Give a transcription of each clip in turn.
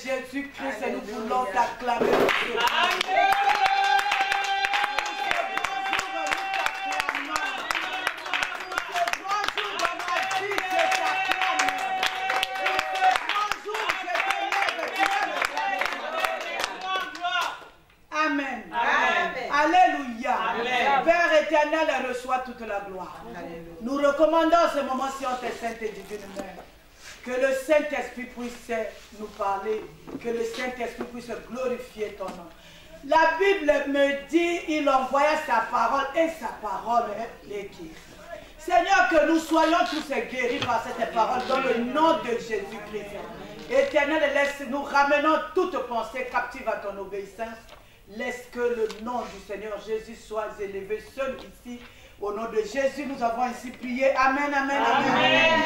Jésus-Christ, nous voulons t'acclamer. Amen. Alléluia. Père éternel, reçois toute la gloire. Nous recommandons ce moment-ci en tes saintes et divines mains. Que le Saint-Esprit puisse nous parler, que le Saint-Esprit puisse glorifier ton nom. La Bible me dit, il envoya sa parole et sa parole les guérit. Seigneur, que nous soyons tous guéris par cette parole dans le nom de Jésus-Christ. Éternel, laisse nous ramenons toute pensée captive à ton obéissance. Laisse que le nom du Seigneur Jésus soit élevé seul ici. Au nom de Jésus, nous avons ainsi prié. Amen, amen, amen. Amen.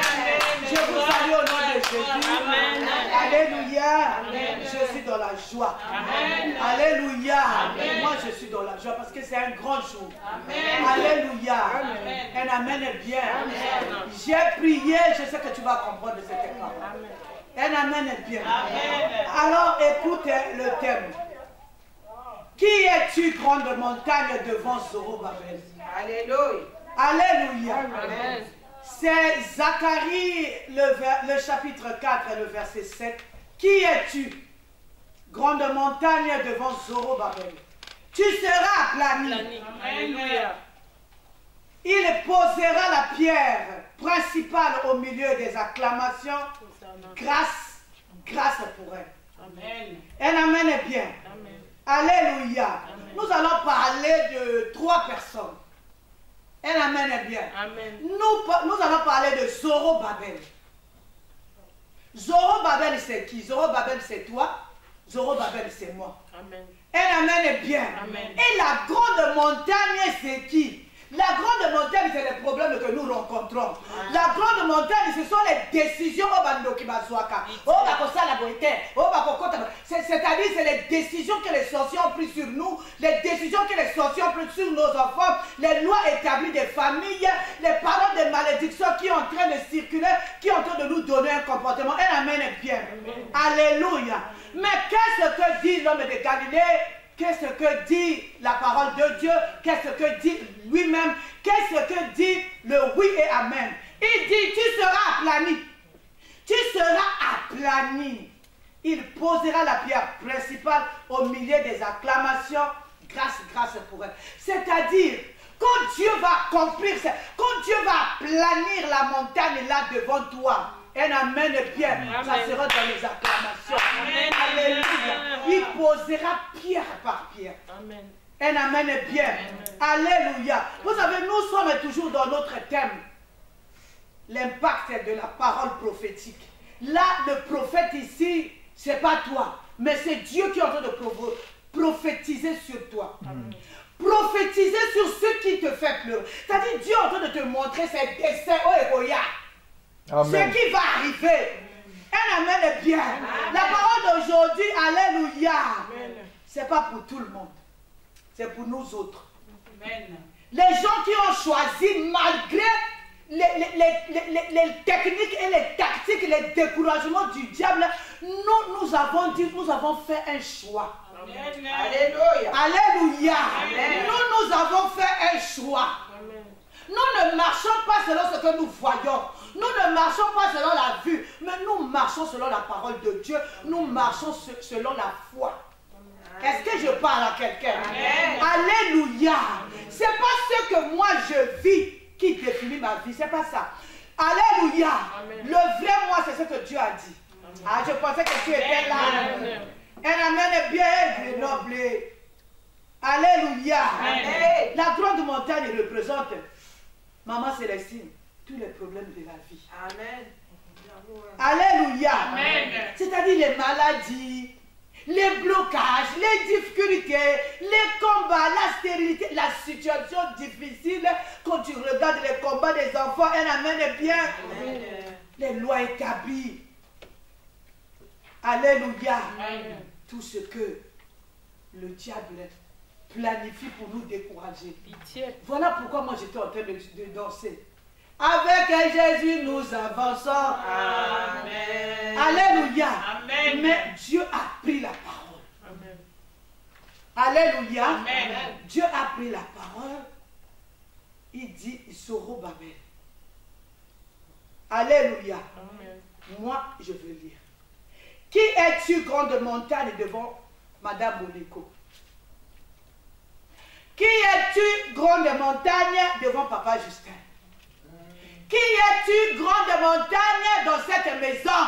Je vous salue au nom de Jésus. Amen. Alléluia. Amen. Je suis dans la joie. Amen. Alléluia. Amen. Moi, je suis dans la joie parce que c'est un grand jour. Amen. Alléluia. Amen. Un amen est bien. Amen. J'ai prié, je sais que tu vas comprendre cette parole. Un amen est bien. Amen. Alors, écoute le thème. Qui es-tu, grande montagne devant Zorobabel? Alléluia. Alléluia. Amen. C'est Zacharie, le chapitre 4 et le verset 7. Qui es-tu, grande montagne devant Zorobabel? Tu seras aplani. Alléluia. Il posera la pierre principale au milieu des acclamations. Grâce pour elle. Amen. Un amen est bien. Amen. Alléluia. Amen. Nous allons parler de 3 personnes. Un amen est bien. Amen. Nous allons parler de Zorobabel. Zorobabel c'est qui? Zorobabel c'est toi. Zorobabel c'est moi. Amen. Un amen est bien. Amen. Et la grande montagne c'est qui? La grande montagne, c'est les problèmes que nous rencontrons. La grande montagne, ce sont les décisions. C'est-à-dire, c'est les décisions que les sorciers ont prises sur nous, les décisions que les sorciers ont prises sur nos enfants, les lois établies des familles, les paroles de malédiction qui sont en train de circuler, qui sont en train de nous donner un comportement. Un amen est bien. Amen. Alléluia. Mais qu'est-ce que dit l'homme de Galilée? Qu'est-ce que dit la parole de Dieu? Qu'est-ce que dit lui-même? Qu'est-ce que dit le oui et amen? Il dit, tu seras aplani. Tu seras aplani. Il posera la pierre principale au milieu des acclamations. Grâce pour elle. C'est-à-dire, quand Dieu va accomplir ça, quand Dieu va planir la montagne là devant toi, un amen est bien, amen. Ça sera dans les acclamations. Amen. Alléluia. Il posera pierre par pierre. Amen. Un amen est bien. Amen. Alléluia. Vous savez, nous sommes toujours dans notre thème. L'impact de la parole prophétique. Là, le prophète ici, ce n'est pas toi, mais c'est Dieu qui est en train de prophétiser sur toi. Amen. Prophétiser sur ce qui te fait pleurer. C'est-à-dire, Dieu est en train de te montrer ses desseins au Egoya. Ce qui va arriver. Un amen est bien. Amen. La parole d'aujourd'hui, alléluia. Ce n'est pas pour tout le monde. C'est pour nous autres. Amen. Les gens qui ont choisi malgré les techniques et les tactiques, les découragements du diable, nous avons fait un choix. Amen. Alléluia. Alléluia. Amen. Nous avons fait un choix. Amen. Nous ne marchons pas selon ce que nous voyons. Nous ne marchons pas selon la vue, mais nous marchons selon la parole de Dieu. Nous marchons selon la foi. Est-ce que je parle à quelqu'un? Alléluia. Ce n'est pas ce que moi je vis qui définit ma vie. Ce n'est pas ça. Alléluia. Amen. Le vrai moi, c'est ce que Dieu a dit. Ah, je pensais que tu étais là. Un amen est bien noble. Alléluia. Amen. La grande montagne représente Maman Célestine, tous les problèmes de la vie. Amen. Alléluia. C'est-à-dire les maladies, les blocages, les difficultés, les combats, la stérilité, la situation difficile. Quand tu regardes les combats des enfants, un amen est bien. Amen. Les lois établies. Alléluia. Tout ce que le diable planifie pour nous décourager. Voilà pourquoi moi j'étais en train de danser. Avec Jésus nous avançons. Amen. Alléluia. Amen. Mais Dieu a pris la parole. Amen. Alléluia. Amen. Dieu a pris la parole. Il dit Zorobabel. Alléluia. Amen. Moi, je veux lire. Qui es-tu, grande montagne, devant Madame Moliko? Qui es-tu, grande montagne, devant Papa Justin? Qui es-tu, grande montagne, dans cette maison?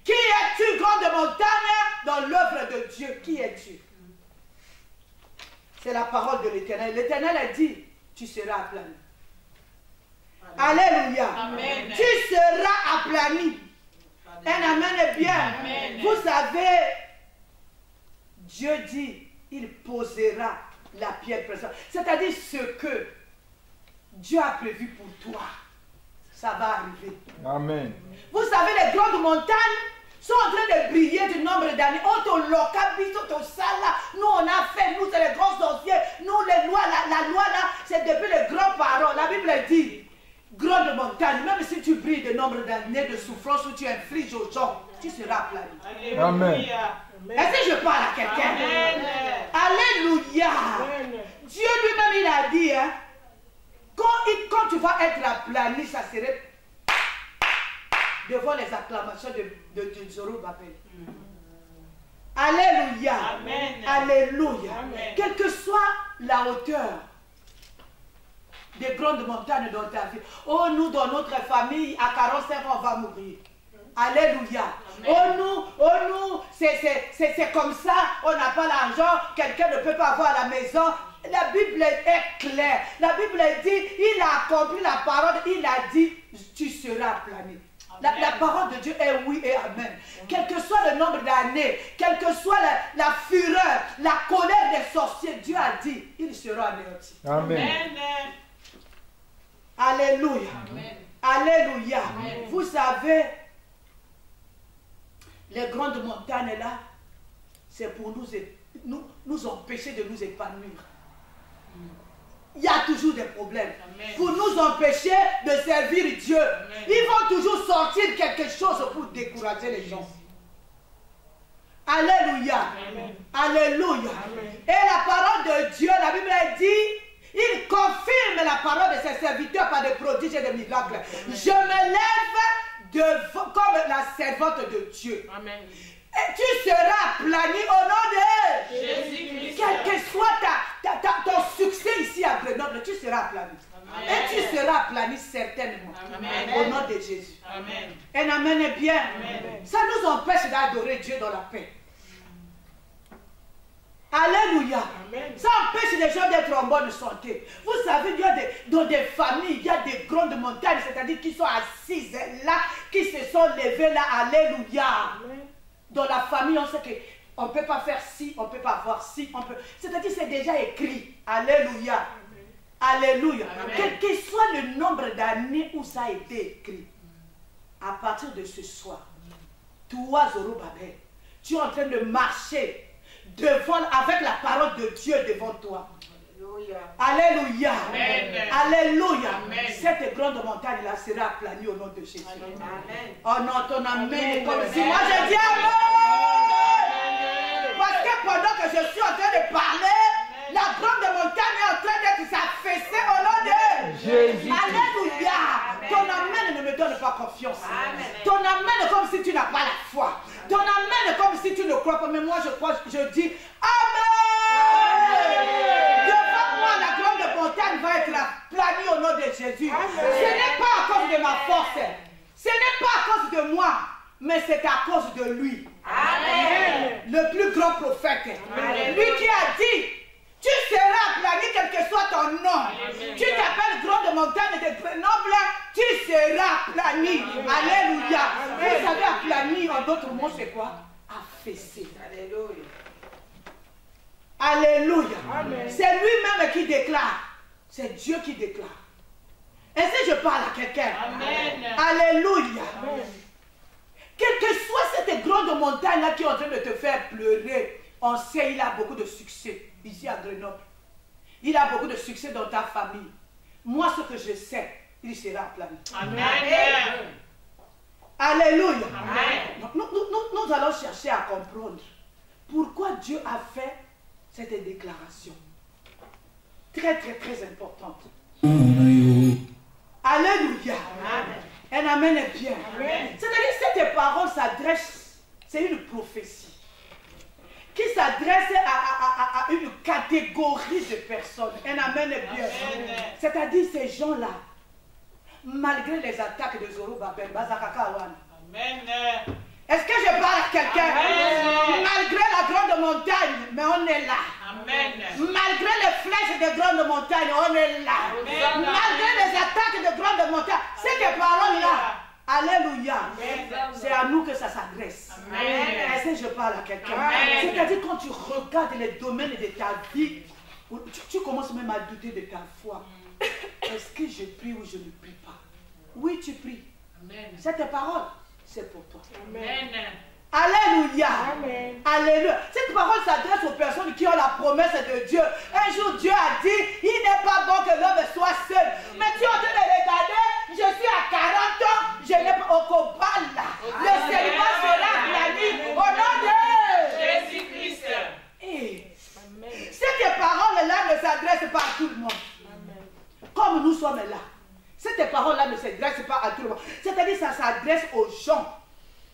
Qui es-tu, grande montagne, dans l'œuvre de Dieu? Qui es-tu? C'est la parole de l'Éternel. L'Éternel a dit, tu seras aplani. Alléluia. Amen. Tu seras aplani. Un amen est bien. Amen. Vous savez, Dieu dit, il posera la pierre précieuse. C'est-à-dire ce que Dieu a prévu pour toi, ça va arriver. Amen. Vous savez, les grandes montagnes sont en train de briller du nombre d'années. Nous, on a fait, nous, c'est les grands sorciers. Nous, les lois, la loi là, c'est depuis les grands parents. La Bible dit, grande montagne, même si tu brilles de nombre d'années de souffrance où tu infliges aux gens, tu seras aplani. Amen. Est-ce que je parle à quelqu'un? Alléluia. Amen. Dieu lui-même, il a dit, hein, quand tu vas être aplani, ça serait devant les acclamations de Zorobabel. Alléluia. Amen. Alléluia. Amen. Quelle que soit la hauteur des grandes montagnes dans ta vie. Oh, nous, dans notre famille, à 45 ans, on va mourir. Alléluia. Amen. Oh, nous, c'est comme ça, on n'a pas l'argent, quelqu'un ne peut pas avoir la maison. La Bible est claire. La Bible dit, il a accompli la parole, il a dit, tu seras aplani. La parole de Dieu est oui et amen. Amen. Quel que soit le nombre d'années, quelle que soit la fureur, la colère des sorciers, Dieu a dit, il sera anéanti. Amen. Amen. Alléluia. Amen. Alléluia. Amen. Vous savez, les grandes montagnes là, c'est pour nous empêcher de nous épanouir. Il y a toujours des problèmes. Amen. Pour nous empêcher de servir Dieu. Amen. Ils vont toujours sortir quelque chose pour décourager les gens. Alléluia. Amen. Alléluia. Amen. Et la parole de Dieu, la Bible dit, il confirme la parole de ses serviteurs par des prodiges et des miracles. Amen. Je me lève comme la servante de Dieu. Amen. Et tu seras aplani au nom de Jésus-Christ. Quel que soit ton succès ici à Grenoble, tu seras aplani. Amen. Et tu seras aplani certainement. Amen. Au nom de Jésus. Amen. Un amen est bien. Amen. Ça nous empêche d'adorer Dieu dans la paix. Alléluia. Amen. Ça empêche les gens d'être en bonne santé. Vous savez, il y a dans des familles, il y a des grandes montagnes, c'est-à-dire qui sont assises là, qui se sont levées là. Alléluia. Amen. Dans la famille, on sait qu'on ne peut pas faire ci, on ne peut pas avoir ci, on peut... C'est-à-dire c'est déjà écrit. Alléluia. Amen. Alléluia. Amen. Quel que soit le nombre d'années où ça a été écrit, à partir de ce soir, toi, Zorobabel, tu es en train de marcher devant, avec la parole de Dieu devant toi. Alléluia. Amen. Alléluia. Amen. Cette grande montagne là sera aplanie au nom de Jésus. Amen. Oh non, ton amen. Comme si moi je dis amen. Parce que pendant que je suis en train de parler, la grande montagne est en train d'être s'affaisser au nom de Jésus. Alléluia. Ton amen ne me donne pas confiance. Amen. Ton amen est comme si tu n'as pas la foi. Ton amen est comme si tu ne crois pas. Mais moi je crois, je dis amen. Devant moi la grande montagne va être aplanie au nom de Jésus. Amen. Ce n'est pas à cause de ma force. Ce n'est pas à cause de moi. Mais c'est à cause de lui. Amen. Le plus grand prophète. Amen. Lui qui a dit, tu seras aplani quel que soit ton nom. Amen. Tu t'appelles grande montagne de Grenoble, tu seras aplani. Alléluia. Vous savez, aplani en d'autres mots, c'est quoi? Affaissé. Alléluia. Alléluia. C'est lui-même qui déclare. C'est Dieu qui déclare. Est-ce que je parle à quelqu'un? Alléluia. Amen. Quelle que soit cette Cette grande montagne là qui est en train de te faire pleurer, on sait il a beaucoup de succès ici à Grenoble. Il a beaucoup de succès dans ta famille. Moi, ce que je sais, il sera aplani. Amen. Alléluia. Amen. Nous allons chercher à comprendre pourquoi Dieu a fait cette déclaration. Très, très, très importante. Alléluia. Amen. Un amen est bien. C'est-à-dire que cette parole s'adresse, c'est une prophétie qui s'adresse à une catégorie de personnes. Un amen est bien. C'est-à-dire ces gens-là, malgré les attaques de Zorobabel, Bazakakawan. Amen. Est-ce que je parle à quelqu'un? Malgré la grande montagne, mais on est là. Amen. Malgré les flèches de grande montagne, on est là. Amen. Malgré les attaques de grande montagne, ces paroles-là, alléluia, c'est à nous que ça s'adresse. Est-ce que je parle à quelqu'un? C'est-à-dire quand tu regardes les domaines de ta vie, tu commences même à douter de ta foi. Est-ce que je prie ou je ne prie pas? Oui, tu pries. Cette parole, c'est pour toi. Amen. Alléluia. Amen. Alléluia. Cette parole s'adresse aux personnes qui ont la promesse de Dieu. Un jour, Dieu a dit, il n'est pas bon que l'homme soit seul. Mais tu es en train de regarder, je suis à 40 ans, je n'ai pas au cobal là. Le célibat sera planifié au nom de Jésus-Christ. Et cette parole-là ne s'adresse pas à tout le monde. Comme nous sommes là. Cette parole-là ne s'adresse pas à tout le monde. C'est-à-dire que ça s'adresse aux gens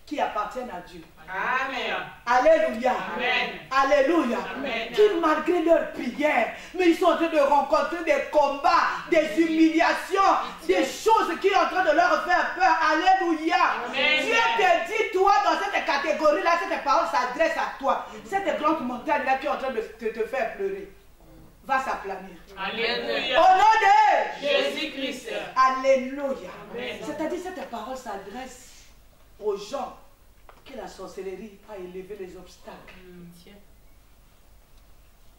qui appartiennent à Dieu. Amen. Alléluia. Amen. Alléluia. Amen. Qui malgré leurs prières, mais ils sont en train de rencontrer des combats, des humiliations, des choses qui sont en train de leur faire peur. Alléluia. Amen. Dieu te dit, toi, dans cette catégorie-là, cette parole s'adresse à toi. Cette grande montagne-là qui est en train de te faire pleurer va s'aplanir. Alléluia. Au nom de Jésus-Christ. Alléluia. Amen. C'est-à-dire cette parole s'adresse aux gens que la sorcellerie a élevé les obstacles.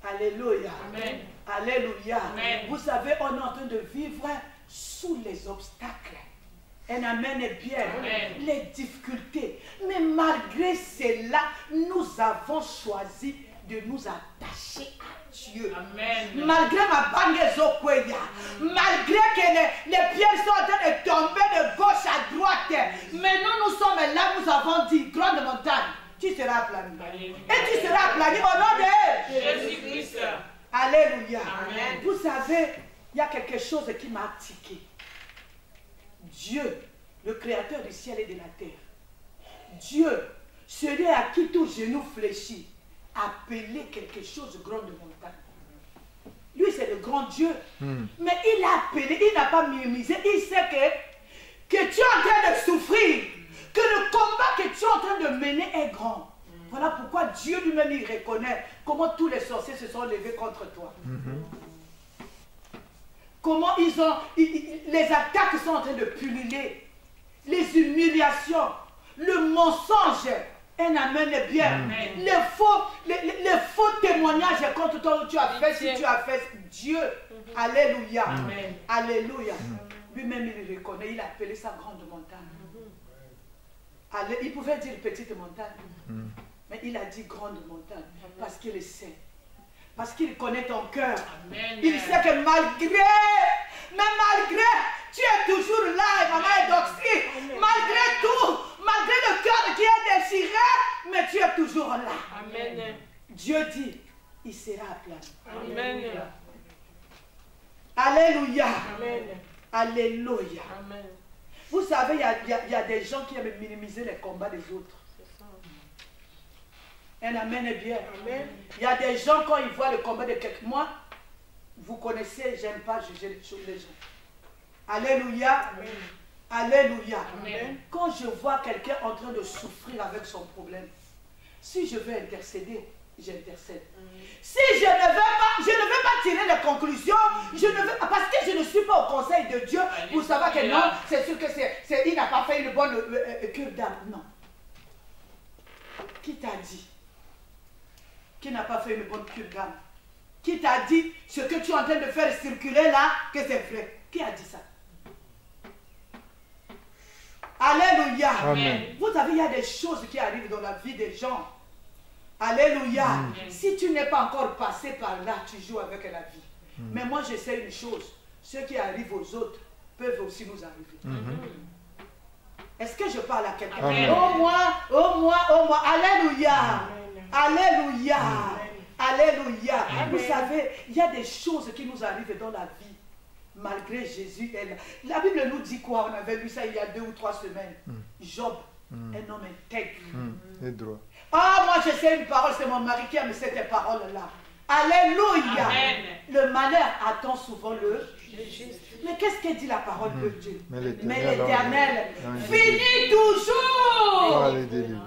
Alléluia. Amen. Alléluia. Amen. Vous savez, on est en train de vivre sous les obstacles. Un amen est bien. Amen. Les difficultés. Mais malgré cela, nous avons choisi de nous attacher à Dieu. Amen. Malgré ma bangue, malgré que les pierres sont en train de tomber de gauche à droite, mais nous sommes là, nous avons dit, grande montagne, tu seras aplani. Et tu seras aplani au nom de Jésus-Christ. Alléluia. Amen. Vous savez, il y a quelque chose qui m'a tiqué. Dieu, le créateur du ciel et de la terre, Dieu, celui à qui tout genou fléchit, appelé quelque chose de grande montagne. Lui, c'est le grand Dieu. Mais il a appelé, il n'a pas minimisé. Il sait que tu es en train de souffrir, que le combat que tu es en train de mener est grand. Voilà pourquoi Dieu lui-même, il reconnaît comment tous les sorciers se sont levés contre toi. Comment les attaques sont en train de pulluler, les humiliations, le mensonge. Un amen est bien. Amen. Les faux témoignages contre toi où tu as fait, si tu as fait Dieu. Alléluia. Amen. Alléluia. Lui-même, il reconnaît, il a appelé ça grande montagne. Il pouvait dire petite montagne, mais il a dit grande montagne parce qu'il sait. Parce qu'il connaît ton cœur. Amen. Il sait que malgré, tu es toujours là, maman Edoxy. Malgré tout, malgré le cœur qui est déchiré, mais tu es toujours là. Amen. Dieu dit, il sera aplani. Amen. Alléluia. Amen. Alléluia. Amen. Vous savez, il y a des gens qui aiment minimiser les combats des autres. Un amen est bien. Amen. Il y a des gens, quand ils voient le combat de quelqu'un, moi, vous connaissez, j'aime pas juger les gens. Alléluia. Amen. Alléluia. Amen. Quand je vois quelqu'un en train de souffrir avec son problème, si je veux intercéder, j'intercède. Si je ne veux pas tirer les conclusions, parce que je ne suis pas au conseil de Dieu pour savoir que non, c'est sûr que il n'a pas fait une bonne cure d'âme. Non. Qui t'a dit qu'il n'a pas fait une bonne cure d'âme? Qui t'a dit ce que tu es en train de faire circuler là, que c'est vrai? Qui a dit ça? Alléluia. Amen. Vous savez, il y a des choses qui arrivent dans la vie des gens. Alléluia. Si tu n'es pas encore passé par là, tu joues avec la vie. Mais moi, je sais une chose. Ce qui arrive aux autres peuvent aussi nous arriver. Est-ce que je parle à quelqu'un? Au moins. Alléluia. Alléluia. Alléluia. Vous savez, il y a des choses qui nous arrivent dans la vie. Malgré Jésus, la Bible nous dit quoi? On avait lu ça il y a 2 ou 3 semaines. Job, un homme intègre. Et droit. Ah, moi je sais une parole, c'est mon mari qui a mis cette parole-là. Alléluia. Amen. Le malheur attend souvent le juste. Mais qu'est-ce que dit la parole de Dieu? Mais l'Éternel finit toujours. Alléluia.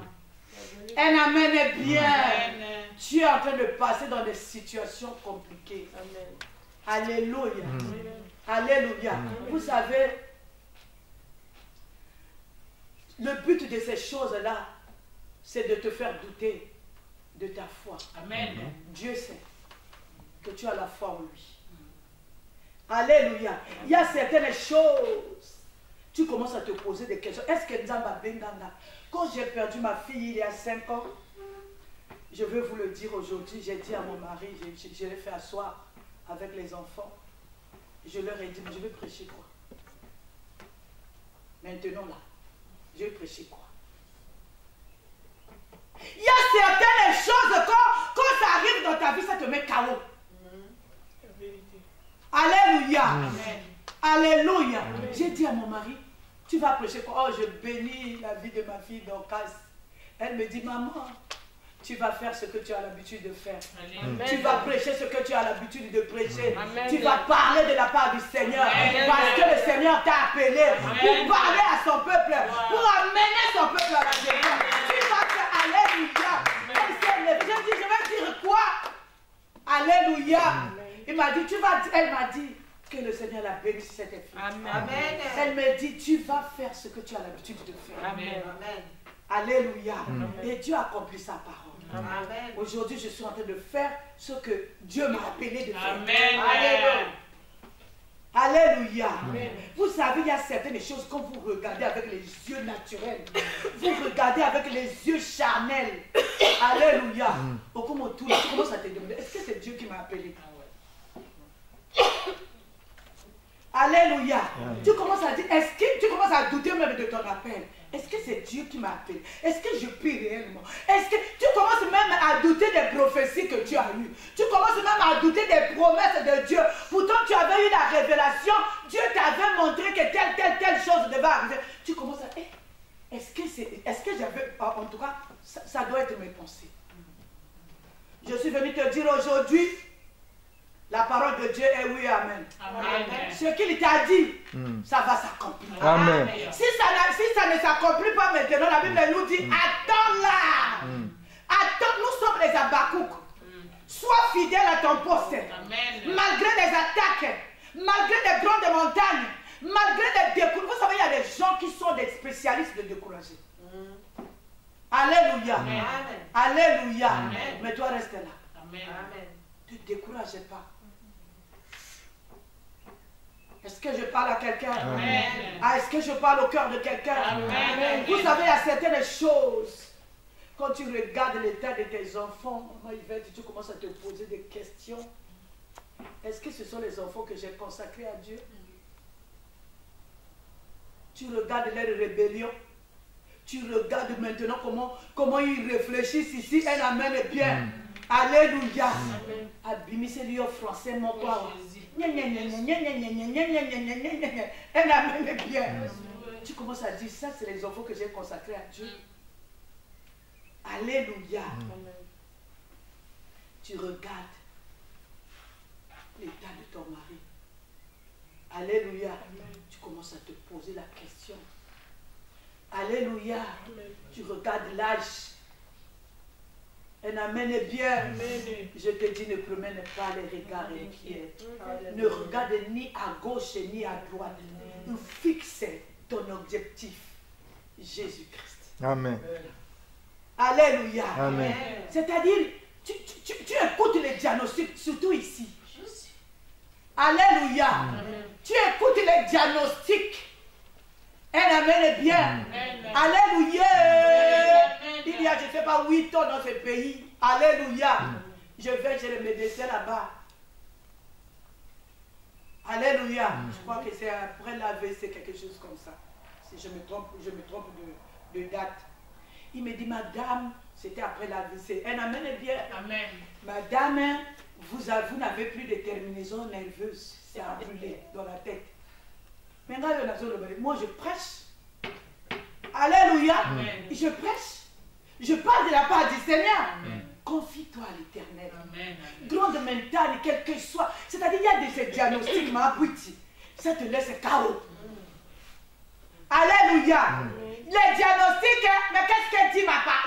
Un amen est bien. Amen. Tu es en train de passer dans des situations compliquées. Alléluia. Alléluia. Vous savez, le but de ces choses-là, c'est de te faire douter de ta foi. Amen. Dieu sait que tu as la foi en lui. Alléluia. Il y a certaines choses. Tu commences à te poser des questions. Est-ce que Nzamba Benganga, quand j'ai perdu ma fille il y a 5 ans, je veux vous le dire aujourd'hui, j'ai dit à mon mari, je l'ai fait asseoir avec les enfants. Je leur ai dit, mais je vais prêcher quoi? Maintenant là, je vais prêcher quoi? Il y a certaines choses, quand ça arrive dans ta vie, ça te met KO. Alléluia. Alléluia. J'ai dit à mon mari, tu vas prêcher quoi? Oh, je bénis la vie de ma fille Dorcas. Elle me dit, maman, tu vas faire ce que tu as l'habitude de faire. Tu vas prêcher ce que tu as l'habitude de prêcher. Tu vas parler de la part du Seigneur. Parce que le Seigneur t'a appelé pour parler à son peuple, pour amener son peuple à la délivrance. Tu vas faire Alléluia. Elle s'est levée. J'ai dit, je vais dire quoi? Alléluia. Il m'a dit, elle m'a dit que le Seigneur l'a béni sur cette fille. Amen. Elle me dit, tu vas faire ce que tu as l'habitude de faire. Amen. Alléluia. Et Dieu accomplit sa parole. Amen. Aujourd'hui, je suis en train de faire ce que Dieu m'a appelé de faire. Amen. Alléluia. Vous savez, il y a certaines choses quand vous regardez avec les yeux naturels, vous regardez avec les yeux charnels. Alléluia. Au commence à te demander, est-ce que c'est Dieu qui m'a appelé? Alléluia. Tu commences à dire, tu commences à douter même de ton appel. Est-ce que c'est Dieu qui m'a appelé? Est-ce que je prie réellement? Est-ce que tu commences même à douter des prophéties que tu as eues? Tu commences même à douter des promesses de Dieu. Pourtant, tu avais eu la révélation. Dieu t'avait montré que telle chose devait arriver. Tu commences à... Est-ce que j'avais... En tout cas, ça doit être mes pensées. Je suis venu te dire aujourd'hui, la parole de Dieu est oui, amen. Amen. Ce qu'il t'a dit, ça va s'accomplir. Amen. Si ça ne s'accomplit pas maintenant, la Bible nous dit, attends là. Attends, nous sommes les Habakkuk. Sois fidèle à ton poste. Amen. Malgré les attaques, malgré les grandes montagnes, malgré les découragements. Vous savez, il y a des gens qui sont des spécialistes de décourager. Alléluia. Amen. Alléluia. Amen. Mais toi, reste là. Amen. Ne te décourage pas. Est-ce que je parle à quelqu'un? Amen. Ah, est-ce que je parle au cœur de quelqu'un? Amen. Vous savez, il y a certaines choses. Quand tu regardes l'état de tes enfants, maman Yvette, tu commences à te poser des questions. Est-ce que ce sont les enfants que j'ai consacrés à Dieu? Tu regardes leur rébellion. Tu regardes maintenant comment ils réfléchissent ici. Un amen est bien. Alléluia. Abimise lui au français, mon quoi. Un amen est bien. Tu commences à dire, ça c'est les enfants que j'ai consacrés à Dieu. Alléluia. Tu regardes l'état de ton mari. Alléluia. Tu commences à te poser la question. Alléluia. Tu regardes l'âge. Un amen est bien. Je te dis, ne promène pas les regards inquiets. Ne regarde ni à gauche ni à droite. Fixe ton objectif. Jésus-Christ. Amen. Alléluia. Amen. C'est-à-dire, tu écoutes les diagnostics, surtout ici. Alléluia. Tu écoutes les diagnostics. Un amen bien. Alléluia. Il y a, je ne sais pas, 8 ans dans ce pays. Alléluia. Je vais chez le médecin là-bas. Alléluia. Je crois que c'est après l'AVC, quelque chose comme ça. Si je me trompe de date. Il me dit, madame, c'était après l'AVC. Un amen est bien. Amen. Madame, vous n'avez plus de terminaison nerveuse. C'est à brûler dans la tête. Maintenant, moi, je prêche. Alléluia. Amen. Je prêche. Je parle de la part du Seigneur. Confie-toi à l'Éternel. Grande mentale, quel que soit. C'est-à-dire, il y a des diagnostics, ma petite. Ça te laisse KO. Alléluia. Les diagnostics, mais qu'est-ce qu'elle dit, ma part?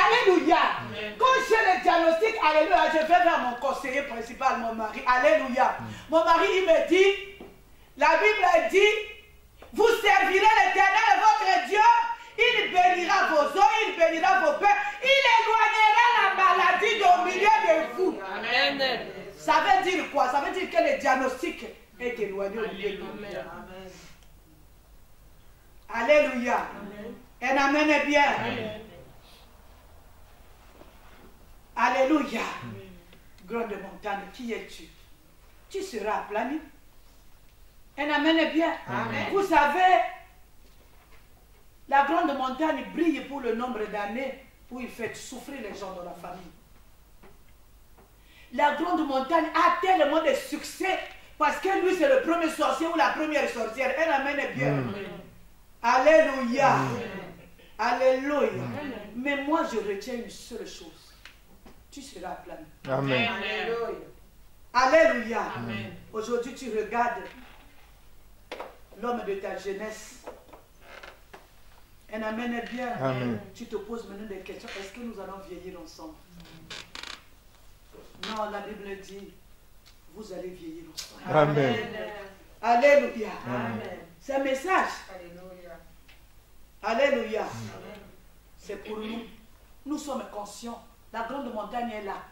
Alléluia. Quand j'ai le diagnostic, alléluia, je vais vers mon conseiller principal, mon mari. Alléluia. Mon mari, il me dit, la Bible dit, vous servirez l'Éternel, votre Dieu. Il bénira vos os, il bénira vos pères, il éloignera la maladie au milieu de vous. Amen. Ça veut dire quoi? Ça veut dire que le diagnostic est éloigné au milieu de vous. Alléluia. Un amen est bien. Amen. Alléluia. Grande montagne, qui es-tu? Tu seras aplani. Un amen est bien. Amen. Vous savez, la grande montagne brille pour le nombre d'années où il fait souffrir les gens dans la famille. La grande montagne a tellement de succès parce que lui c'est le premier sorcier ou la première sorcière. Un amen est bien. Alléluia. Alléluia. Mais moi je retiens une seule chose. Tu seras aplani. Amen. Alléluia. Aujourd'hui tu regardes l'homme de ta jeunesse. Un amen est bien. Amen. Tu te poses maintenant des questions. Est-ce que nous allons vieillir ensemble? Non, la Bible dit, vous allez vieillir ensemble. Amen. Alléluia. Amen. C'est un message. Alléluia. Alléluia. C'est pour nous. Nous sommes conscients. La grande montagne est là.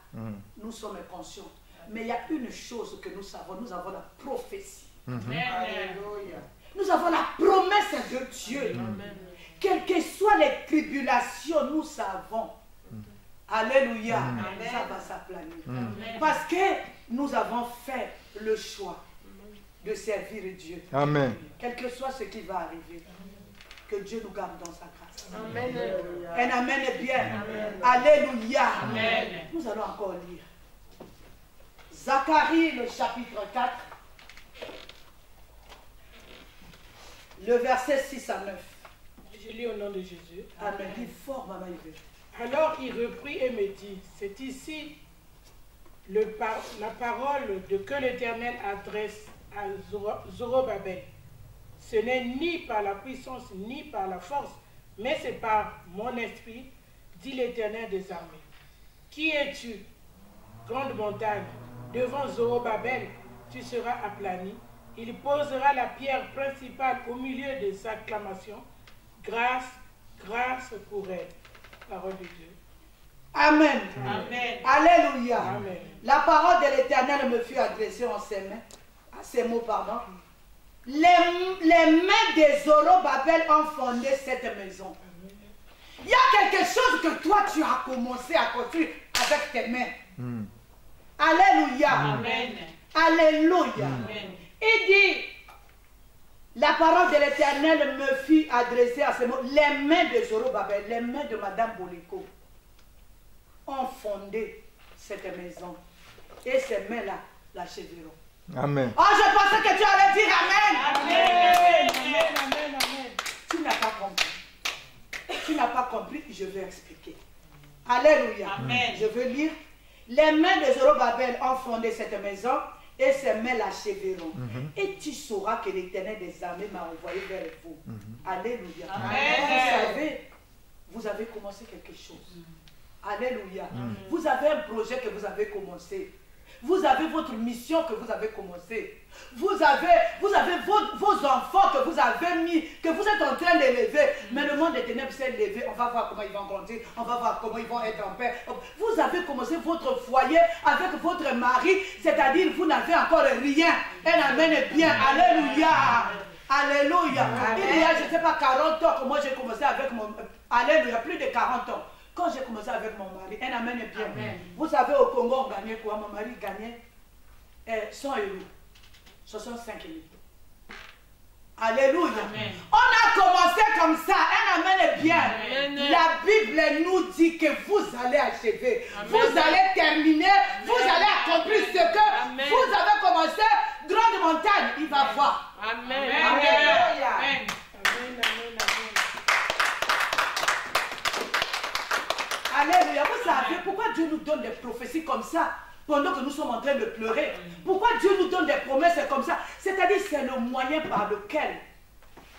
Nous sommes conscients. Mais il y a une chose que nous savons. Nous avons la prophétie. Alléluia. Nous avons la promesse de Dieu. Quelles que soient les tribulations, nous savons. Alléluia. Ça va s'aplanir. Parce que nous avons fait le choix de servir Dieu. Amen. Quel que soit ce qui va arriver. Que Dieu nous garde dans sa grâce. Amen. Un amen est bien. Alléluia. Nous allons encore lire. Zacharie, le chapitre 4. Le verset 6 à 9. Je lis au nom de Jésus. Amen. Dis fort, maman Yves. Alors il reprit et me dit, c'est ici la parole que l'Éternel adresse à Zorobabel. Ce n'est ni par la puissance ni par la force, mais c'est par mon esprit, dit l'Éternel des armées. Qui es-tu, grande montagne? Devant Zorobabel, tu seras aplani. Il posera la pierre principale au milieu des acclamations. Grâce, grâce pour elle. Parole de Dieu. Amen. Amen. Alléluia. Amen. La parole de l'Éternel me fut adressée en ces mains, à ces mots, pardon. Les mains de Zorobabel ont fondé cette maison. Il y a quelque chose que toi tu as commencé à construire avec tes mains. Alléluia. Amen. Alléluia. Il dit, la parole de l'Éternel me fut adressée à ces mots. Les mains de Zorobabel, les mains de Madame Boliko ont fondé cette maison. Et ces mains-là l'achèveront. Amen. Oh, je pensais que tu allais dire Amen. Amen. Amen. Amen. Amen. Tu n'as pas compris. Tu n'as pas compris, je vais expliquer. Alléluia. Amen. Je veux lire. Les mains de Zorobabel ont fondé cette maison et ses mains l'achèveront. Et tu sauras que l'Éternel des armées m'a envoyé vers vous. Alléluia. Amen. Vous avez commencé quelque chose. Alléluia. Vous avez un projet que vous avez commencé. Vous avez votre mission que vous avez commencé. Vous avez vos enfants que vous avez mis, que vous êtes en train d'élever. Mais le monde des ténèbres s'est levé. On va voir comment ils vont grandir. On va voir comment ils vont être en paix. Vous avez commencé votre foyer avec votre mari. C'est-à-dire vous n'avez encore rien. Un amen est bien. Alléluia. Alléluia. Il y a, je ne sais pas, 40 ans que moi j'ai commencé avec mon... Alléluia, plus de 40 ans. Quand j'ai commencé avec mon mari, un amen est bien. Amen. Vous savez, au Congo, on gagnait quoi? Mon mari gagnait 100 €, 65 000. Alléluia. Amen. On a commencé comme ça. Un amen est bien. Amen. La Bible nous dit que vous allez achever. Amen. Vous allez terminer. Amen. Vous allez accomplir ce que Amen. Vous avez commencé. Grande montagne, il va voir. Amen. Alléluia. Amen. Alléluia. Vous savez pourquoi Dieu nous donne des prophéties comme ça pendant que nous sommes en train de pleurer? Pourquoi Dieu nous donne des promesses comme ça? C'est-à-dire c'est le moyen par lequel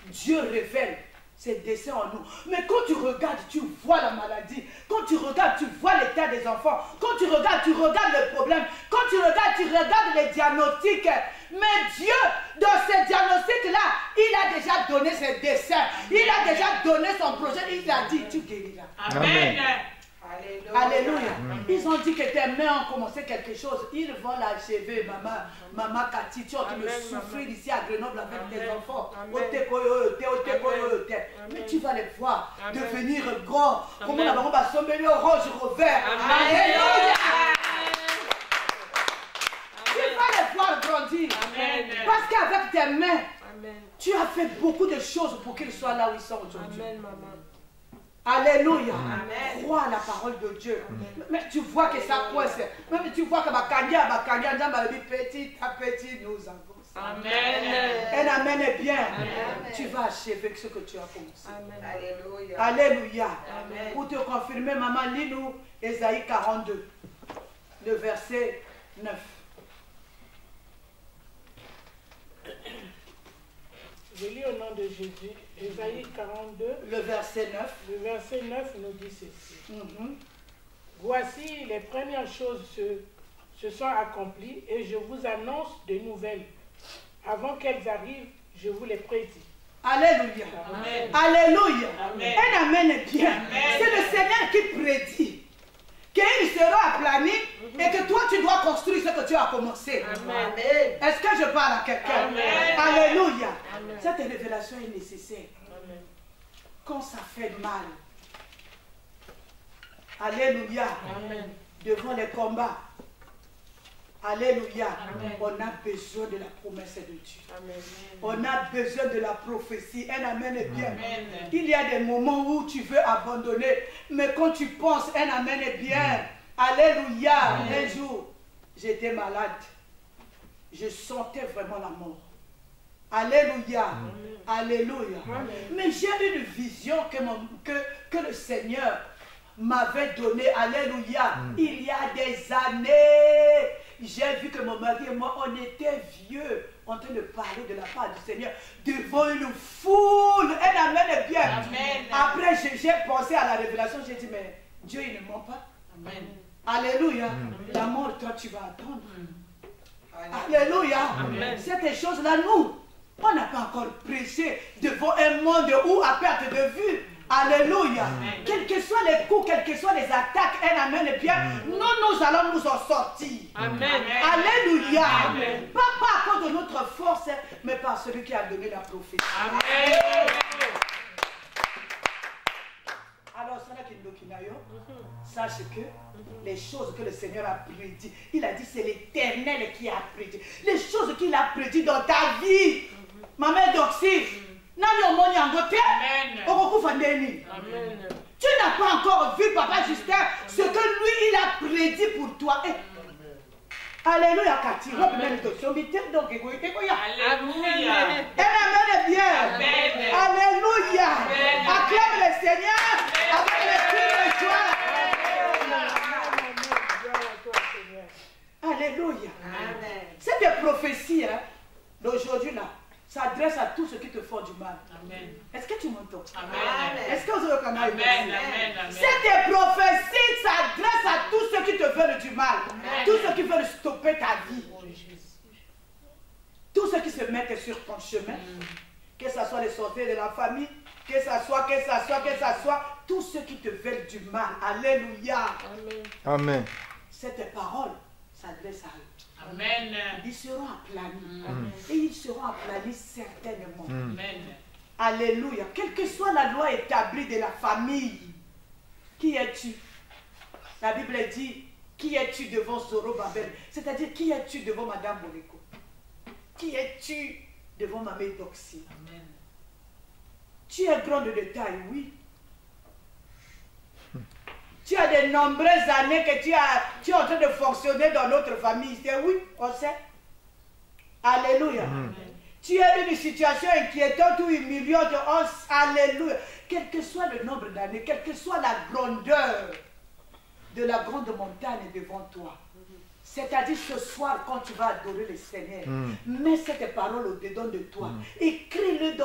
Dieu révèle ses desseins en nous. Mais quand tu regardes, tu vois la maladie. Quand tu regardes, tu vois l'état des enfants. Quand tu regardes le problème. Quand tu regardes les diagnostics. Mais Dieu, dans ces diagnostics-là, il a déjà donné ses desseins. Il a déjà donné son projet. Il a dit, tu guériras. Amen. Alléluia. Alléluia. Ils ont dit que tes mains ont commencé quelque chose. Ils vont l'achever, maman Cathy. Tu es en train de souffrir ici à Grenoble avec tes enfants. Mais tu vas les voir devenir grands. Comme on va sommer au rouge revers. Alléluia. Tu vas les voir grandir. Amen. Parce qu'avec tes mains, Amen. Tu as fait beaucoup de choses pour qu'ils soient là où ils sont aujourd'hui. Amen, maman. Alléluia. Amen. Crois à la parole de Dieu. Amen. Mais tu vois que ça coince. Même tu vois que petit à petit nous avançons. Amen. Un amen est bien. Amen. Tu vas achever ce que tu as commencé. Amen. Alléluia. Alléluia. Amen. Pour te confirmer, maman, lis-nous Ésaïe 42, le verset 9. Je lis au nom de Jésus, Ésaïe 42, le verset 9. Le verset 9 nous dit ceci. Voici les premières choses se sont accomplies et je vous annonce de nouvelles. Avant qu'elles arrivent, je vous les prédis. Alléluia. Amen. Alléluia. Amen. Un amen est bien. C'est le Seigneur qui prédit qu'il sera aplani et que toi tu dois construire ce que tu as commencé. Amen. Est-ce que je parle à quelqu'un? Alléluia. Amen. Cette révélation est nécessaire. Amen. Quand ça fait mal. Alléluia. Amen. Devant les combats. Alléluia. Amen. On a besoin de la promesse de Dieu. Amen. On a besoin de la prophétie. Un amen est bien. Amen. Il y a des moments où tu veux abandonner. Mais quand tu penses, un amen est bien. Alléluia. Amen. Un jour, j'étais malade. Je sentais vraiment la mort. Alléluia. Amen. Alléluia. Amen. Mais j'ai eu une vision que le Seigneur m'avait donnée. Alléluia. Il y a des années. J'ai vu que mon mari et moi, on était vieux en train de parler de la part du Seigneur devant une foule. Un amen est bien. Amen. Après, j'ai pensé à la révélation. J'ai dit, mais Dieu, il ne ment pas. Amen. Alléluia. Amen. La mort, toi, tu vas attendre. Alléluia. Amen. Cette chose-là, nous, on n'a pas encore prêché devant un monde où à perte de vue. Alléluia. Quels que soient les coups, quelles que soient les attaques, un amen est bien. Nous allons nous en sortir. Amen. Alléluia. Amen. Pas à cause de notre force, mais par celui qui a donné la prophétie. Amen. Alors, sache que les choses que le Seigneur a prédit, il a dit c'est l'Éternel qui a prédit. Les choses qu'il a prédit dans ta vie, ma mère d'Oxy. Amen. Tu n'as pas encore vu, Papa Justin, ce que lui, il a prédit pour toi. Alléluia, Cathy. Alléluia. Amen est bien. Alléluia. Acclame le Seigneur avec les cris de joie. Alléluia. Cette prophétie d'aujourd'hui là s'adresse à tous ceux qui te font du mal. Est-ce que tu m'entends? Est-ce que vous avez le canal? Cette prophétie s'adresse à tous ceux qui te veulent du mal. Amen. Tous ceux qui veulent stopper ta vie. Tous ceux qui se mettent sur ton chemin. Que ce soit les sorciers de la famille. Que ce soit. Tous ceux qui te veulent du mal. Alléluia. Amen. Cette parole s'adresse à eux. Amen. Ils seront aplanis. Et ils seront aplanis certainement. Amen. Alléluia. Quelle que soit la loi établie de la famille, qui es-tu? La Bible dit, qui es-tu devant Zorobabel? C'est-à-dire, qui es-tu devant Madame Boleko? Qui es-tu devant Mamé Doxy? Amen. Tu es grande de taille, oui. Tu as de nombreuses années que tu es en train de fonctionner dans notre famille. C'est oui, on sait. Alléluia. Tu es une situation inquiétante ou humiliante. Alléluia. Quel que soit le nombre d'années, quelle que soit la grandeur de la grande montagne devant toi. C'est-à-dire ce soir, quand tu vas adorer le Seigneur, mets cette parole au-dedans de toi. Écris-le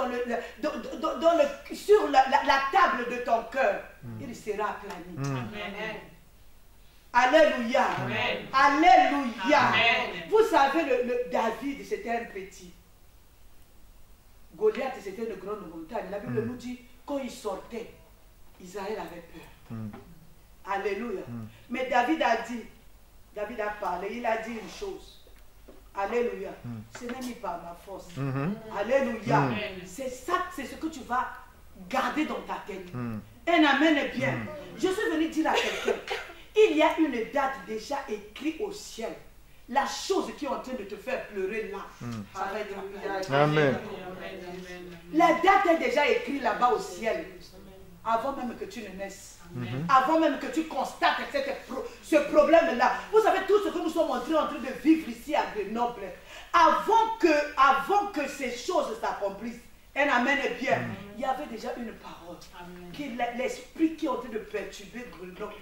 sur la table de ton cœur. Il sera aplani. Amen. Alléluia. Amen. Alléluia. Amen. Vous savez, le David, c'était un petit. Goliath, c'était une grande montagne. La Bible nous dit, quand il sortait, Israël avait peur. Alléluia. Mais David a parlé, il a dit une chose. Alléluia. Ce n'est ni par ma force. Alléluia. C'est ça, c'est ce que tu vas garder dans ta tête. Un amen est bien. Je suis venu dire à quelqu'un, il y a une date déjà écrite au ciel. La chose qui est en train de te faire pleurer là, ça va être la Amen. La date est déjà écrite là-bas au ciel. Avant même que tu ne naisses. Avant même que tu constates ce problème-là. Vous savez tout ce que nous sommes en train de vivre ici à Grenoble. Avant que ces choses s'accomplissent, un amen est bien. Il y avait déjà une parole. L'esprit qui est en train de perturber Grenoble,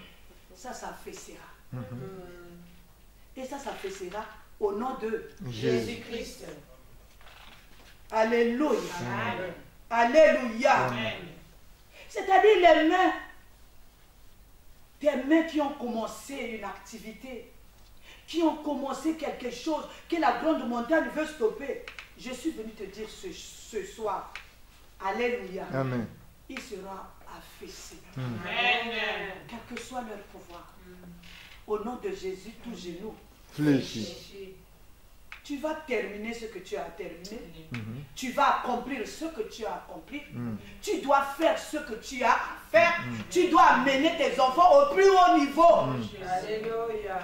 ça s'affaissera. Et ça s'affaissera au nom de Jésus-Christ. Alléluia. Amen. Alléluia. Amen. C'est-à-dire les mains, des mains qui ont commencé une activité, qui ont commencé quelque chose que la grande montagne veut stopper. Je suis venu te dire ce soir, alléluia, Amen. il sera affaissé. Amen. Quel que soit leur pouvoir. Au nom de Jésus, tout genou. Fléchis. Tu vas terminer ce que tu as terminé. Tu vas accomplir ce que tu as accompli. Tu dois faire ce que tu as à faire. Tu dois amener tes enfants au plus haut niveau. Alléluia.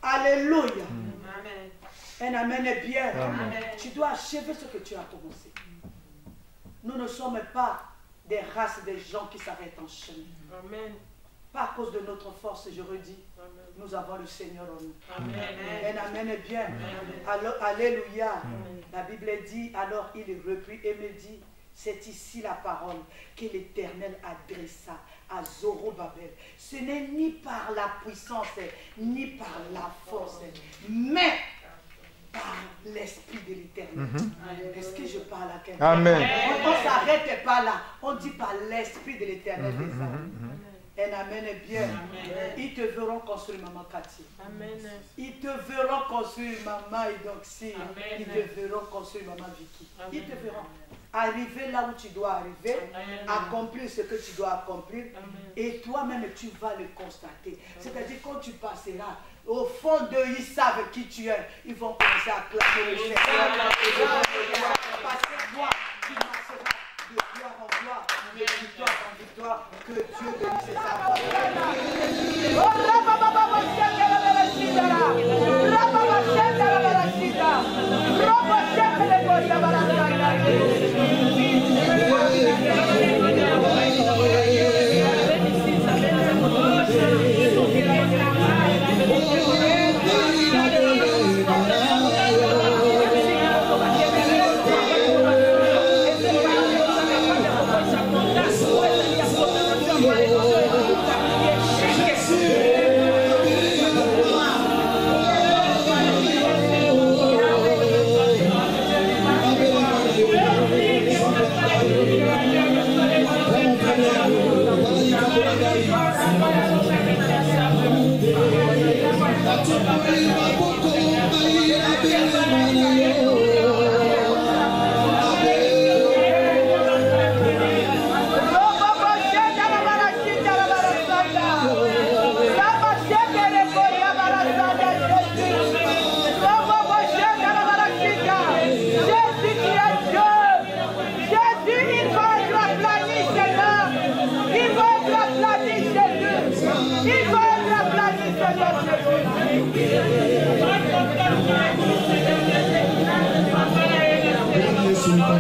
Alléluia. Amen. Un amen est bien. Amen. Tu dois achever ce que tu as commencé. Nous ne sommes pas des races de gens qui s'arrêtent en chemin. Amen. Pas à cause de notre force, je redis. Nous avons le Seigneur en nous. Amen. Un amen est bien. Alors, alléluia. La Bible dit, alors il reprit et me dit, c'est ici la parole que l'Éternel adressa à Zorobabel. Ce n'est ni par la puissance, ni par la force, mais par l'Esprit de l'Éternel. Est-ce que je parle à quelqu'un? Amen. On ne s'arrête pas là. On dit par l'Esprit de l'Éternel des armées. Un amen est bien. Ils te verront construire Maman Cathy. Ils te verront construire Maman Idoxy. Ils te verront construire Maman Vicky. Ils te verront arriver là où tu dois arriver, accomplir ce que tu dois accomplir, et toi-même tu vas le constater. C'est-à-dire quand tu passeras, au fond d'eux, ils savent qui tu es. Ils vont commencer à clamer le Seigneur. Passer toi, tu marcheras de gloire en gloire, de victoire en victoire, que Dieu bénisse sa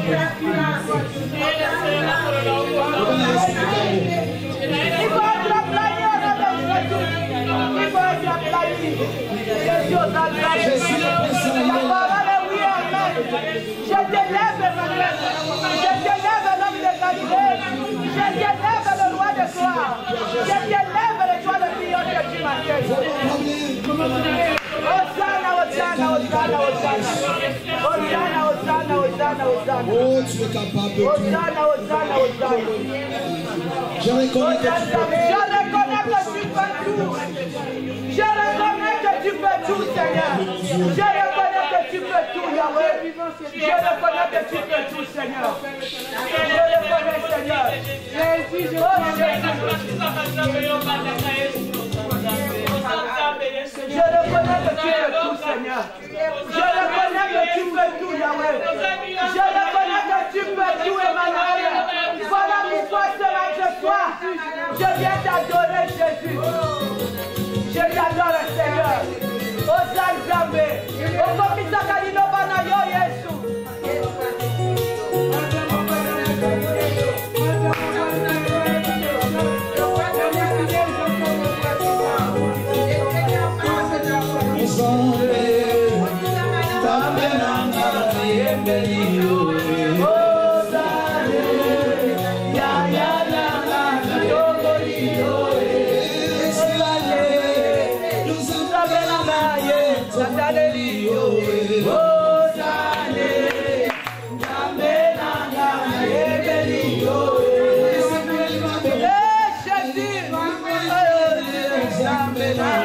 Je t'élève, Emmanuel. Je t'élève, l'homme de Galilée. Je t'élève, le roi de gloire. Je t'élève, le toit de Pion que tu m'accueilles. Hosanna, Hosanna, Hosanna, Hosanna. Hosanna, Hosanna, Hosanna, Hosanna. Oh, tu es capable de tout. Hosanna, Hosanna, Hosanna. Je reconnais que tu Je reconnais que tu peux tout, Seigneur. Je reconnais que tu peux tout, Yahweh. Je reconnais que tu peux tout, Seigneur. Je reconnais, Seigneur. Je reconnais que tu peux tout, Seigneur. Je reconnais que tu peux tout, Yahweh. Je reconnais que tu peux tout, Emmanuel. Voilà pourquoi ce soir, je viens t'adorer, Jésus. Je t'adore, Seigneur. Hosanna Nzambe. Okomisa kalino bana yo Yesu. Amen.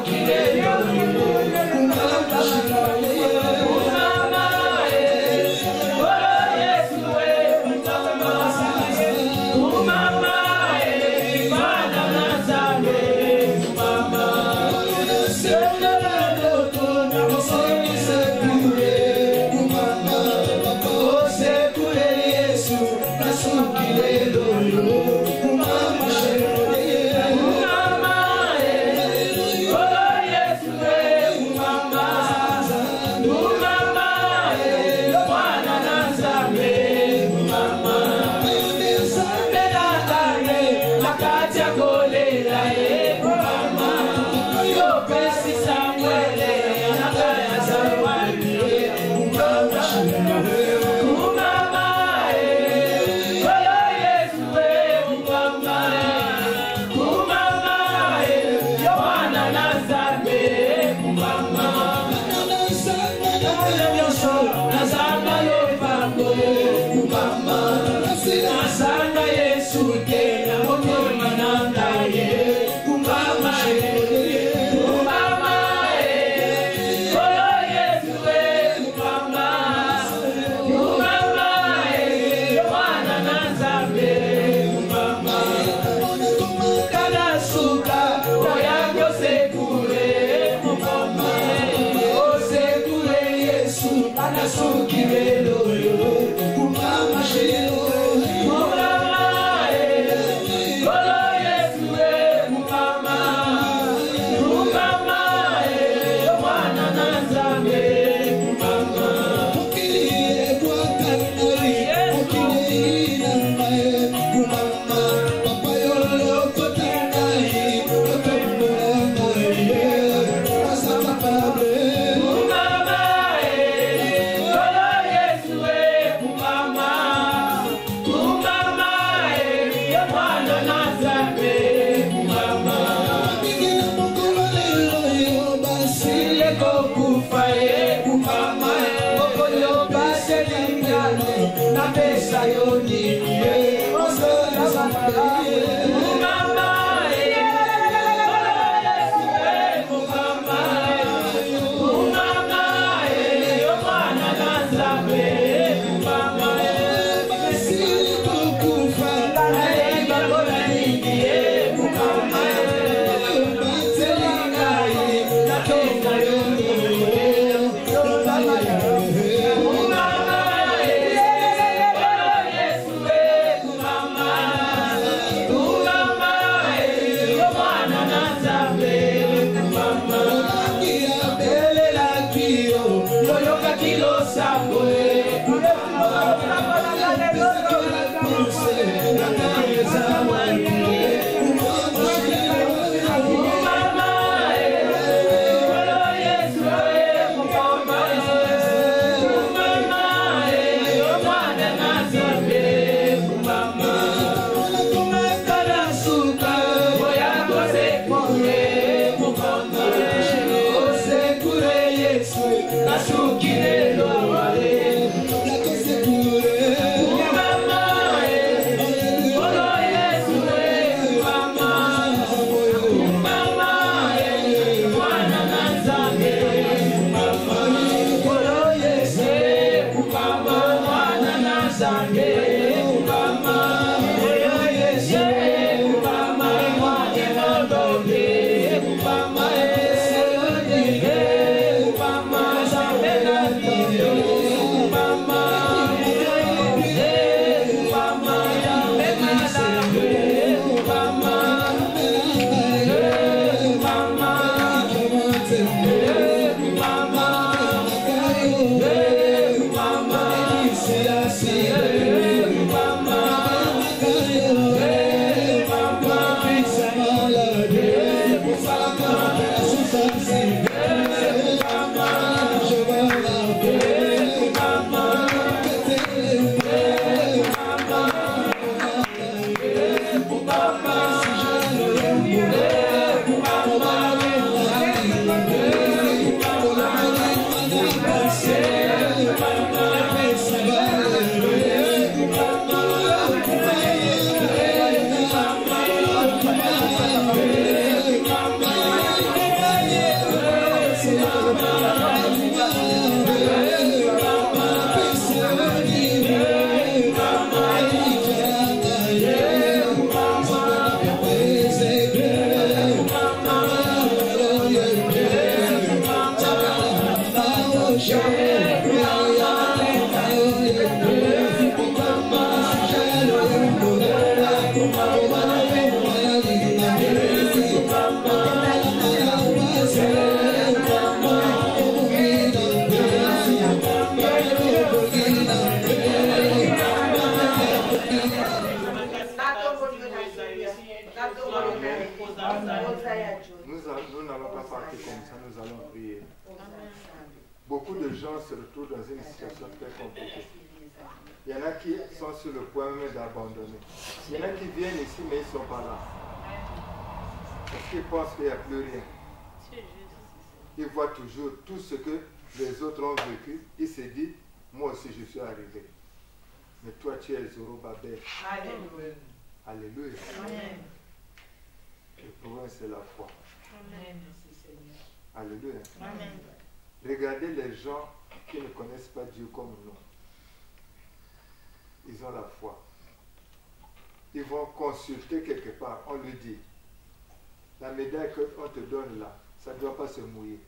Mama, Nous n'allons pas partir comme ça, nous allons prier. Beaucoup de gens se retrouvent dans une situation très compliquée. Il y en a qui sont sur le point même d'abandonner. Il y en a qui viennent ici, mais ils ne sont pas là. Parce qu'ils pensent qu'il n'y a plus rien. Ils voient toujours tout ce que les autres ont vécu. Ils se disent, moi aussi je suis arrivé. Mais toi tu es Zorobabel. Alléluia. Alléluia. Amen. Le problème c'est la foi. Amen. Alléluia. Amen. Regardez les gens qui ne connaissent pas Dieu comme nous. Ils ont la foi. Ils vont consulter quelque part. On lui dit, la médaille qu'on te donne là, ça ne doit pas se mouiller.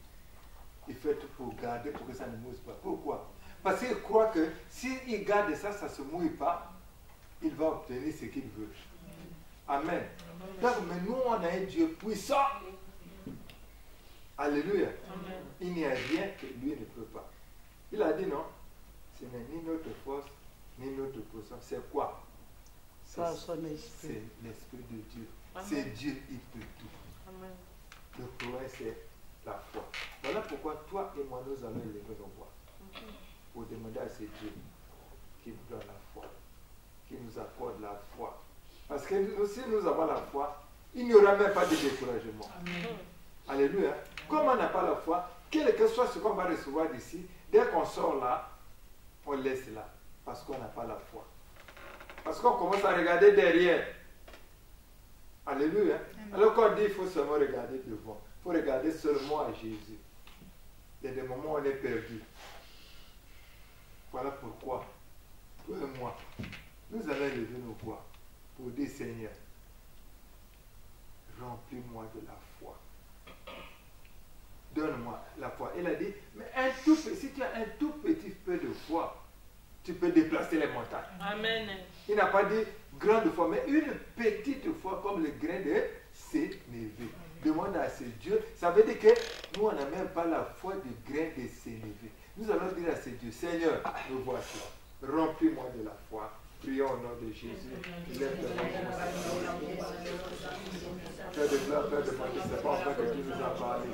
Il fait tout pour garder pour que ça ne mouille pas. Pourquoi? Parce qu'il croit que s'il garde ça, ça ne se mouille pas, il va obtenir ce qu'il veut. Amen. Donc, mais nous, on a un Dieu puissant. Alléluia. Amen. Il n'y a rien que lui ne peut pas. Il a dit non, ce n'est ni notre force, ni notre puissance. C'est quoi? C'est l'Esprit de Dieu. C'est Dieu, il peut tout. Amen. Le problème, c'est la foi. Voilà pourquoi toi et moi, nous allons élever nos voix pour demander à ce Dieu qui nous donne la foi, qui nous accorde la foi. Parce que si nous avons la foi, il n'y aura même pas de découragement. Amen. Alléluia. Comme on n'a pas la foi, quel que soit ce qu'on va recevoir d'ici, dès qu'on sort là, on laisse là. Parce qu'on n'a pas la foi. Parce qu'on commence à regarder derrière. Alléluia. Alors qu'on dit qu'il faut seulement regarder devant. Il faut regarder seulement à Jésus. Il y a des moments où on est perdu. Voilà pourquoi, toi et moi, nous allons lever nos voix pour dire, Seigneur, remplis-moi de la foi. Donne-moi la foi. Il a dit, mais si tu as un tout petit peu de foi, tu peux déplacer les montagnes. Amen. Il n'a pas dit grande foi, mais une petite foi comme le grain de sénévé. Demande à ce Dieu. Ça veut dire que nous, on n'a même pas la foi du grain de sénévé. Nous allons dire à ce Dieu, Seigneur, nous voici. Remplis-moi de la foi. Prions au nom de Jésus. Lève ta main. Père de gloire, Père de majesté, ce n'est pas encore que tu nous as parlé.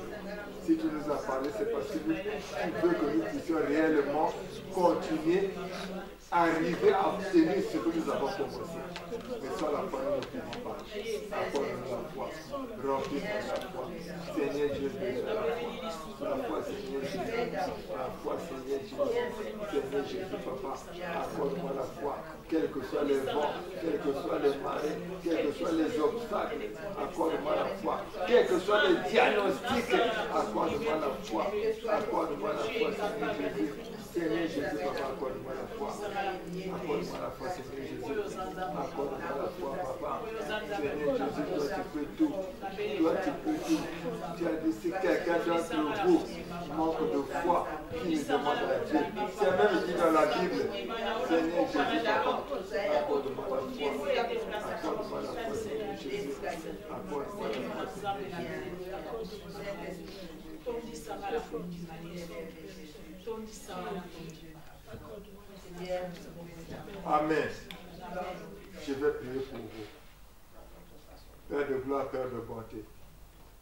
Si tu nous as parlé, c'est parce que tu veux que nous puissions réellement continuer à arriver à obtenir ce que nous avons commencé. Mais sans la foi, nous ne pouvons pas. Accorde-nous la foi. Remplis-nous la foi. Seigneur Jésus, la foi, Seigneur Jésus. La foi, Seigneur Jésus. Seigneur Jésus, Papa, accorde-moi la foi. Quels que soient les vents, quels que soient les marées, quels que soient les obstacles, accorde-moi la foi. Quels que soient les diagnostics, accorde-moi la foi. Accorde-moi la foi, Seigneur Jésus. Seigneur Jésus, Papa, accorde-moi la foi. Accorde-moi la foi, Seigneur Jésus. Accorde-moi la foi, Papa. Seigneur Jésus, toi tu peux tout. Toi tu peux tout. Tu as dit si quelqu'un d'entre vous manque de foi, qui me demande à Dieu. C'est même dit dans la Bible. Seigneur Jésus, Papa, accorde-moi la foi. Accorde-moi la foi, Seigneur Jésus. Accorde-moi la foi, Seigneur Jésus. Amen. Je vais prier pour vous. Père de gloire, Père de bonté,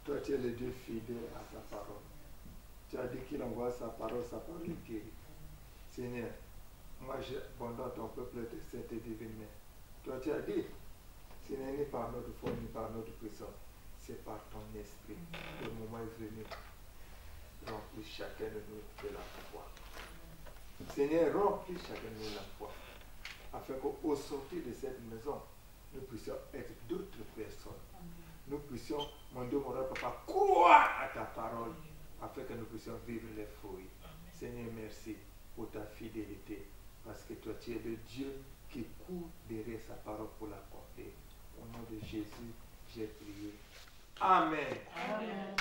toi tu es le Dieu fidèle à ta parole. Tu as dit qu'il envoie sa parole guérit. Seigneur, moi j'abandonne ton peuple de cette divine main. Toi tu as dit, ce n'est ni par notre foi ni par notre puissance, c'est par ton esprit. Le moment est venu. Remplis chacun de nous de la foi. Seigneur, remplis chacun de nous de la foi. Afin qu'au sortir de cette maison, nous puissions être d'autres personnes. Nous puissions, mon Dieu, mon roi, Papa, croire à ta parole, afin que nous puissions vivre les fruits. Seigneur, merci pour ta fidélité, parce que toi, tu es le Dieu qui court derrière sa parole pour l'accomplir. Au nom de Jésus, j'ai prié. Amen. Amen.